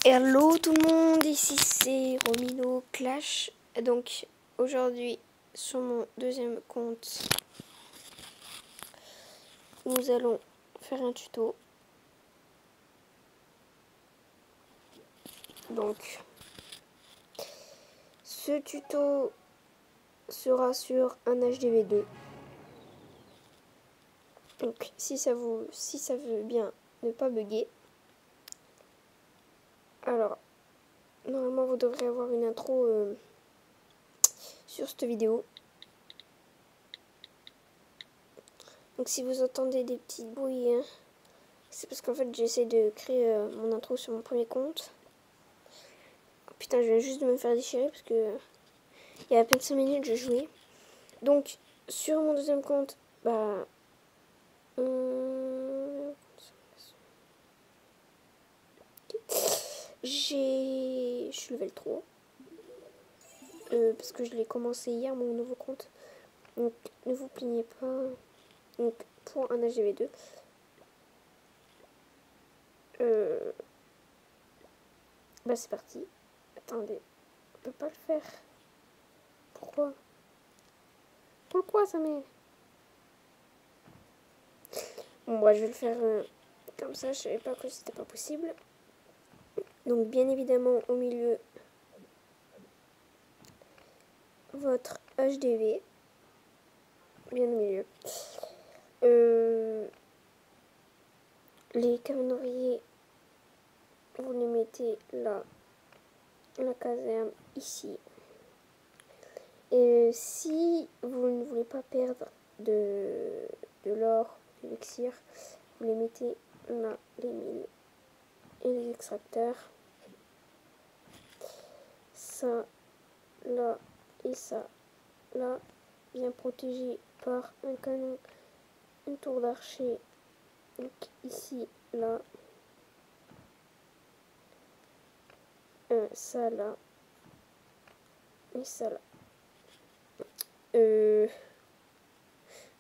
Hello tout le monde, ici c'est Romino Clash. Donc aujourd'hui sur mon deuxième compte, nous allons faire un tuto. Donc ce tuto sera sur un HDV2. Donc si ça veut bien ne pas bugger. Alors normalement vous devrez avoir une intro sur cette vidéo. Donc si vous entendez des petits bruits, c'est parce qu'en fait j'essaie de créer mon intro sur mon premier compte. Oh, putain, je viens juste de me faire déchirer parce que il y a à peine 5 minutes je jouais. Donc sur mon deuxième compte, bah je suis level 3. Parce que je l'ai commencé hier mon nouveau compte. Donc ne vous plaignez pas. Donc pour un HDV2. Bah c'est parti. Attendez, on peut pas le faire. Pourquoi ça met... Bon bah je vais le faire comme ça, je savais pas que c'était pas possible. Donc bien évidemment au milieu votre HDV, bien au milieu. Les calendriers, vous les mettez là, la caserne ici. Et si vous ne voulez pas perdre de l'or, l'élixir, vous les mettez là, les mines et les extracteurs. Ça, là et ça, là, bien protégé par un canon, une tour d'archer. Donc ici, là, ça là, et ça là.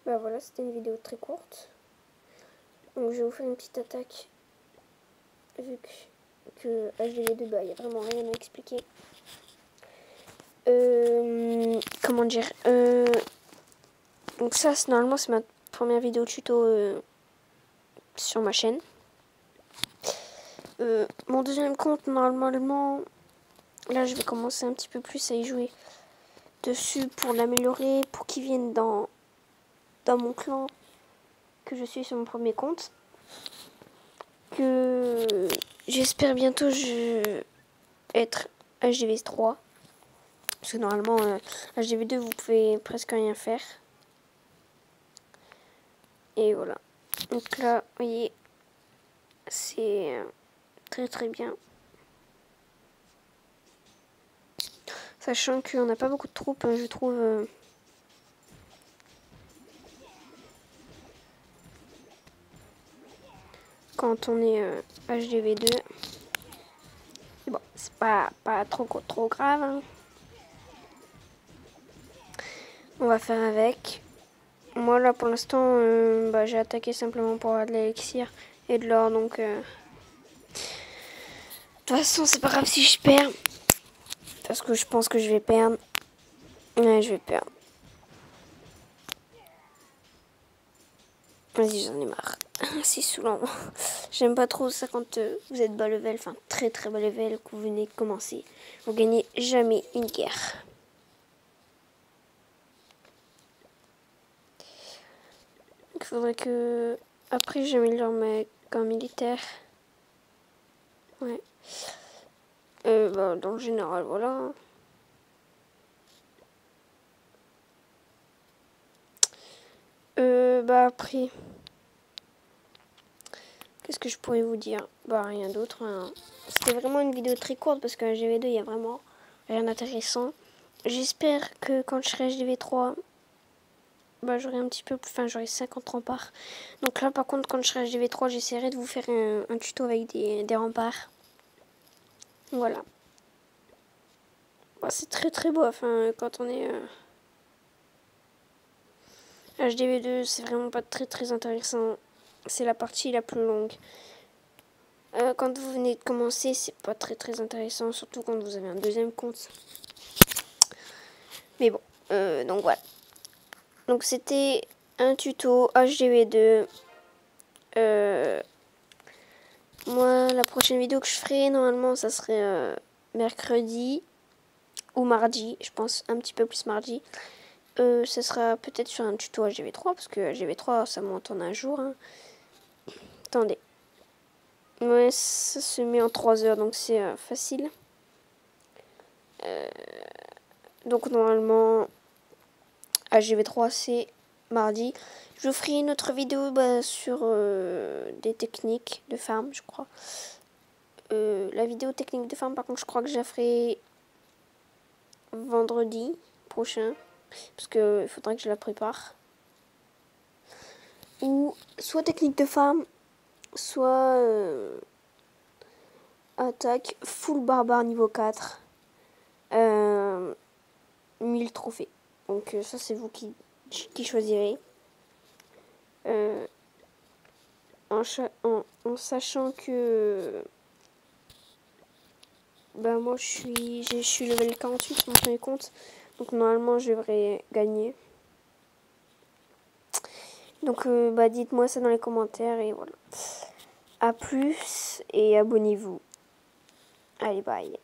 Bah voilà, c'était une vidéo très courte. Donc je vais vous faire une petite attaque, vu que HDV2, bah il n'y a vraiment rien à expliquer. Comment dire, donc ça normalement c'est ma première vidéo tuto sur ma chaîne. Mon deuxième compte, normalement, là je vais commencer un petit peu plus à y jouer dessus pour l'améliorer, pour qu'il vienne dans mon clan que je suis sur mon premier compte. Que j'espère bientôt être HDV3. Parce que normalement, HDV2, vous pouvez presque rien faire. Et voilà. Donc là, vous voyez, c'est très très bien. Sachant qu'on n'a pas beaucoup de troupes, je trouve. Quand on est HDV2. Bon, c'est pas trop grave. Hein. On va faire avec. Moi là pour l'instant, bah, j'ai attaqué simplement pour avoir de l'élixir et de l'or. Donc, de toute façon, c'est pas grave si je perds. Parce que je pense que je vais perdre. Ouais, je vais perdre. Vas-y, j'en ai marre. C'est saoulant. J'aime pas trop ça quand vous êtes bas level, enfin très très bas level, que vous venez de commencer. Vous gagnez jamais une guerre. Il faudrait que après j'améliore mes camps militaires. Ouais. Bah, dans le général, voilà. Bah après, qu'est-ce que je pourrais vous dire? Bah rien d'autre. Hein. C'était vraiment une vidéo très courte parce que HDV2 il y a vraiment rien d'intéressant. J'espère que quand je serai HDV3, bah j'aurai un petit peu plus, enfin j'aurai 50 remparts. Donc là par contre quand je serai HDV3, j'essaierai de vous faire un tuto avec des remparts. Voilà. Bah, c'est très très beau, enfin quand on est HDV2, c'est vraiment pas très très intéressant. C'est la partie la plus longue. Quand vous venez de commencer, c'est pas très intéressant, surtout quand vous avez un deuxième compte. Mais bon, donc voilà. Donc c'était un tuto HDV2. Moi, la prochaine vidéo que je ferai, normalement, ça serait mercredi ou mardi. Je pense un petit peu plus mardi. Ça sera peut-être sur un tuto HDV3, parce que HDV3, ça monte en un jour. Hein. Attendez. Ouais, ça se met en 3 heures, donc c'est facile. Donc normalement, HGV3 c'est mardi. Je vous ferai une autre vidéo sur des techniques de farm, je crois. La vidéo technique de farm, par contre, je crois que je la ferai vendredi prochain. Parce qu'il faudra que je la prépare. Ou soit technique de farm, soit attaque full barbare niveau 4. 1000 trophées. Donc ça c'est vous qui choisirez. En sachant que moi je suis level 48 sur mon premier compte. Donc normalement je devrais gagner. Donc dites-moi ça dans les commentaires et voilà. A plus et abonnez-vous. Allez bye.